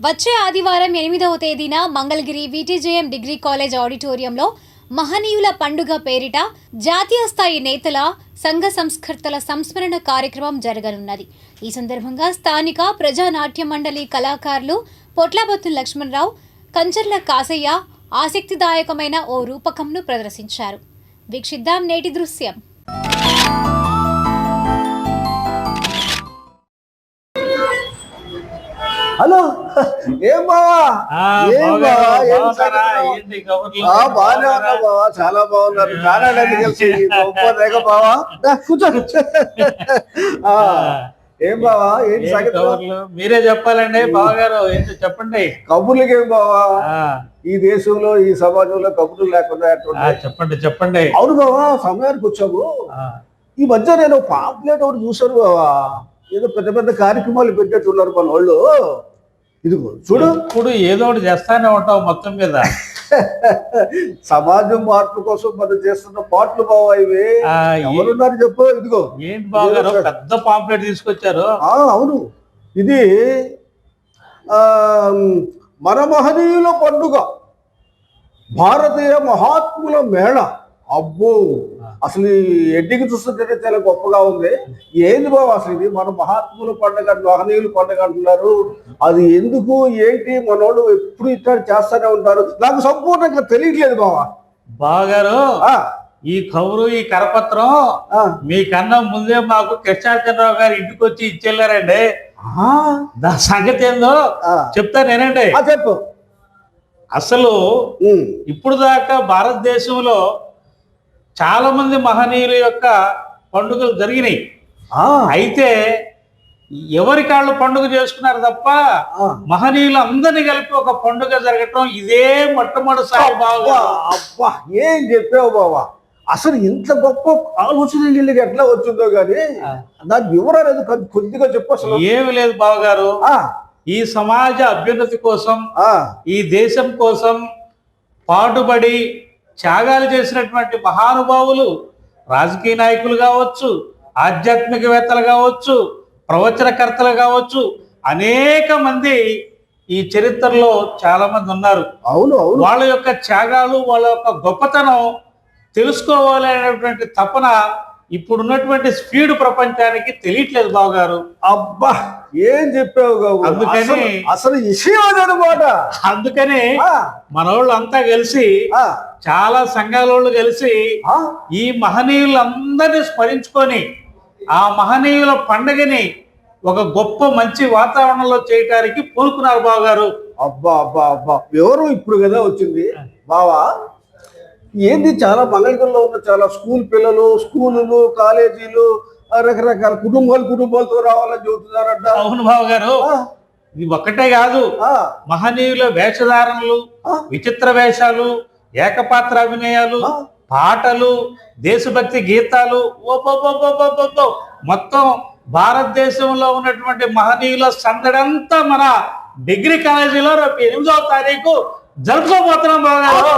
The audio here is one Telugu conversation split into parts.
వచ్చే ఆదివారం 8వ తేదీన మంగళగిరి విటిజేఎం డిగ్రీ కాలేజ్ ఆడిటోరియంలో మహనీయుల పండుగ పేరిట జాతీయ స్థాయి నేతల సంఘ సంస్కర్తల సంస్మరణ కార్యక్రమం జరగనున్నది. ఈ సందర్భంగా స్థానిక ప్రజానాట్య మండలి కళాకారులు పొట్లబత్తు లక్ష్మణరావు, కంచర్ల కాసయ్య ఆసక్తిదాయకమైన ఓ రూపకంను ప్రదర్శించారు. వీక్షిద్దాం నేటి దృశ్యం. హలో, ఏం బావా? బాగానే ఉన్నా బావా, చాలా బాగున్నారు. చాలా కలిసి బావా కూర్చో. ఏం బావా, ఏంటి సంగతి? మీరే చెప్పాలండి బావగారు, ఏంటి చెప్పండి. కబుర్లకి ఏం బావా, ఈ దేశంలో ఈ సమాజంలో కబుర్లు లేకుండా చెప్పండి చెప్పండి. అవును బావా, సమయానికి వచ్చాము. ఈ మధ్య నేను పాంప్లెట్ ఒకటి చూసాను బావా, ఏదో పెద్ద పెద్ద కార్యక్రమాలు పెట్టేట్టున్నారు మన వాళ్ళు. ఇదిగో చూడు, ఇప్పుడు ఏదో ఒకటి చేస్తానే ఉంటావు మొత్తం మీద. సమాజం మార్పు కోసం మనం చేస్తున్న పాటలు బావా ఇవి. ఎవరున్నారు చెప్పు. ఇదిగో ఏంటి బావగారు, పెద్ద పాంప్లెట్ తీసుకొచ్చారు. అవును, ఇది మన మహనీయుల పండుగ, భారతీయ మహాత్ముల మేళ. అబ్బో, అసలు ఎడ్డికి చూస్తుంటే చాలా గొప్పగా ఉంది. ఏంది బాబు అసలు ఇది? మన మహాత్ముల పండుగ, మహనీయుల పండుగ అంటున్నారు. అది ఎందుకు ఏంటి? మనోళ్ళు ఎప్పుడు ఇట్లా చేస్తూనే ఉంటారు. నాకు సంపూర్ణంగా తెలియట్లేదు బావా. బావగారు, ఈ కబురు, ఈ కరపత్రం మీకన్నా ముందే మాకు కృష్ణాచంద్రరావు గారు ఇంటికి వచ్చి ఇచ్చెళ్ళారండి. దాని సంగతి ఏందో చెప్తా నేనండి. చెప్పు. అసలు ఇప్పుడు దాకా భారతదేశంలో చాలా మంది మహనీయుల యొక్క పండుగలు జరిగినాయి. అయితే ఎవరి కాళ్ళు పండుగ చేసుకున్నారు తప్ప మహనీయులు అందరినీ కలిపి ఒక పండుగ జరగటం ఇదే మొట్టమొదటిసారి. బాగా అబ్బా, ఏం చెప్పావు బావా. అసలు ఇంత గొప్ప ఆలోచన వీళ్ళకి ఎట్లా వచ్చిందో గానీ దాని వివరాలు ఏదో కొద్దిగా చెప్పు. అసలు ఏమి లేదు బావగారు, ఈ సమాజ అభ్యున్నతి కోసం, ఈ దేశం కోసం పాటుపడి త్యాగాలు చేసినటువంటి మహానుభావులు, రాజకీయ నాయకులు కావచ్చు, ఆధ్యాత్మికవేత్తలు కావచ్చు, ప్రవచనకర్తలు కావచ్చు, అనేక మంది ఈ చరిత్రలో చాలా మంది ఉన్నారు. అవును అవును. వాళ్ళ యొక్క త్యాగాలు, వాళ్ళ యొక్క గొప్పతనం తెలుసుకోవాలనేటువంటి తపన ఇప్పుడున్నటువంటి స్పీడ్ ప్రపంచానికి తెలియట్లేదు బావగారు. అబ్బా, ఏం చెప్పావు. అందుకని అసలు విషయం అదనమాట. అందుకని మన వాళ్ళు అంతా కలిసి, చాలా సంఘాల వాళ్ళు కలిసి ఈ మహనీయులందరినీ స్మరించుకొని ఆ మహనీయుల పండుగని ఒక గొప్ప మంచి వాతావరణంలో చేయటానికి పూనుకున్నారు బావగారు. అబ్బా అబ్బా అబ్బా, వివరం ఇప్పుడు కదా వచ్చింది బావా. ఏంది, చాలా మంగళగిరిలో ఉన్న చాలా స్కూల్ పిల్లలు, స్కూళ్ళు, కాలేజీలు, రకరకాల కుటుంబాలతో రావాలని చెబుతున్నారంట. అవును బావగారు, ఇది ఒక్కటే కాదు, మహనీయుల వేషధారణలు, విచిత్ర వేషాలు, ఏకపాత్ర అభినయాలు, పాటలు, దేశభక్తి గీతాలు, మొత్తం భారతదేశంలో ఉన్నటువంటి మహనీయుల సందడంతా మన డిగ్రీ కాలేజీలో రేపు 8వ తారీఖు జరుపుకోబోతున్నాం బావగారు.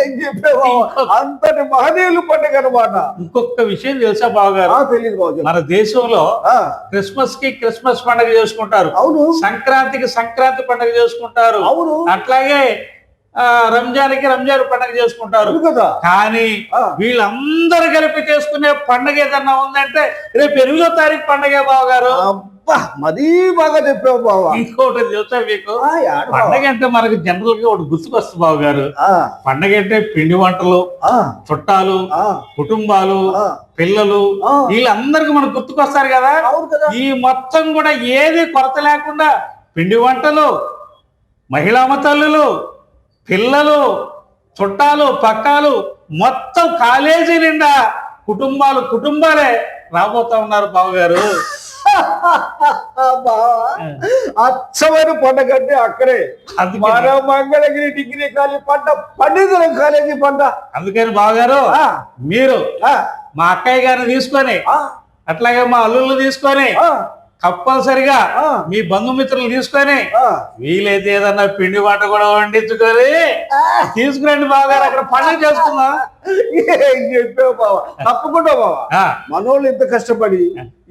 ఏం చెప్పావు, అంతటి మహనీయులు పండుగ అనమాట. ఇంకొక విషయం తెలుసా బావగారు? తెలియదు బాబు. మన దేశంలో క్రిస్మస్ పండుగ చేసుకుంటారు. అవును. సంక్రాంతికి సంక్రాంతి పండుగ చేసుకుంటారు. అవును. అట్లాగే రంజాన్ పండుగ చేసుకుంటారు. కానీ వీళ్ళందరూ కలిపి చేసుకునే పండుగ ఏదన్నా ఉందంటే రేపు 8వ తారీఖు పండుగ బావగారు. మరీ బాగా చెప్పావు బావా. ఇంకోటి తెలుసా మీకు? పండగ అంటే మనకు జనరల్ గా ఒకటి గుర్తుకొస్తుంది బావగారు. పండగ అంటే పిండి వంటలు, చుట్టాలు, కుటుంబాలు, పిల్లలు, వీళ్ళందరికీ మనకు గుర్తుకొస్తారు కదా. ఈ మొత్తం కూడా ఏది కొరత లేకుండా పిండి వంటలు, మహిళా తల్లులు, పిల్లలు, చుట్టాలు, పక్కాలు, మొత్తం కాలేజీ నిండా కుటుంబాలే రాబోతా ఉన్నారు బావగారు. అచ్చమైన పండుగ అంటే అక్కడే మన మంగళగిరి డిగ్రీ కాలేజీ పండితులం కాలేజీ పంట. అందుకని బావగారు, మీరు మా అక్కయ్య గారిని తీసుకొని, అట్లాగే మా అల్లుళ్ళు తీసుకొని కంపల్సరిగా ఆ. మీ బంధుమిత్రులు తీసుకొని ఆ. వీలైతే ఏదన్నా పిండి వంట కూడా వండించుకొని తీసుకురండి బావగారు, అక్కడ పండుగ చేసుకుందాం. ఏం చెప్పావు బావా, తప్పకుండా బావా. ఆ. మనోళ్ళు ఇంత కష్టపడి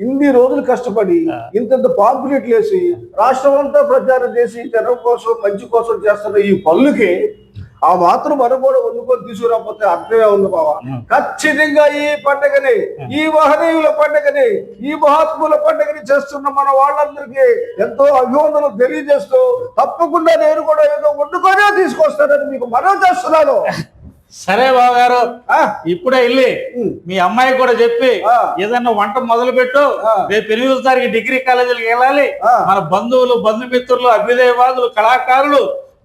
ఇన్ని రోజులు కష్టపడి ఇంత పాంపులెట్లు వేసి రాష్ట్రం అంతా ప్రచారం చేసి జనం కోసం మంచి కోసం చేస్తున్న ఈ పనులకి ఆ మాత్రం మనం కూడా వండుకొని తీసుకురాకపోతే అర్థమే ఉంది బావా. ఖచ్చితంగా ఈ పండుగని, ఈ మహనీయుల పండుగని, ఈ మహాత్ముల పండుగని చేస్తున్న మన వాళ్ళందరికీ ఎంతో అభివందనలు తెలియజేస్తూ తప్పకుండా నేను కూడా ఏదో వండుకొనే తీసుకొస్తానని మీకు మనవి చేస్తున్నాను. సరే బావగారు, ఆ. ఇప్పుడే వెళ్ళి మీ అమ్మాయి కూడా చెప్పి ఆ. ఏదన్నా వంట మొదలు పెట్టు. ఆ. రేపు 8వ తారీఖు డిగ్రీ కాలేజీలకు వెళ్ళాలి. ఆ. మన బంధువులు, బంధుమిత్రులు, అభ్యుదయవాదులు, కళాకారులు,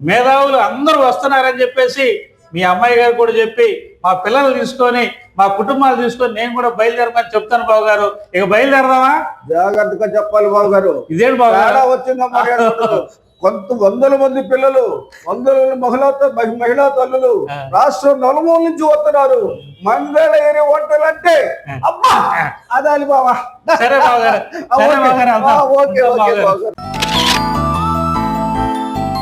మేధావులు అందరూ వస్తున్నారని చెప్పేసి మీ అమ్మాయి గారు కూడా చెప్పి మా పిల్లలు తీసుకొని, మా కుటుంబాలు తీసుకొని నేను కూడా బయలుదేరమని చెప్తాను బావగారు. ఇక బయలుదేరదామా? జాగ్రత్తగా చెప్పాలి బాబు గారు. ఇదేంటి బావగారు? తేడా వచ్చిందమ్మా. కొంత వందల మంది పిల్లలు, వందల మహిళా తల్లులు రాష్ట్రం నలుమూల నుంచి వస్తున్నారు. మంగళగిరి వంటలు అంటే అబ్బా అదాలి బావా. సరే బావగారు, సరే బావగారు, వెళ్దాం. ఓకే ఓకే బావగారు. బావగారు.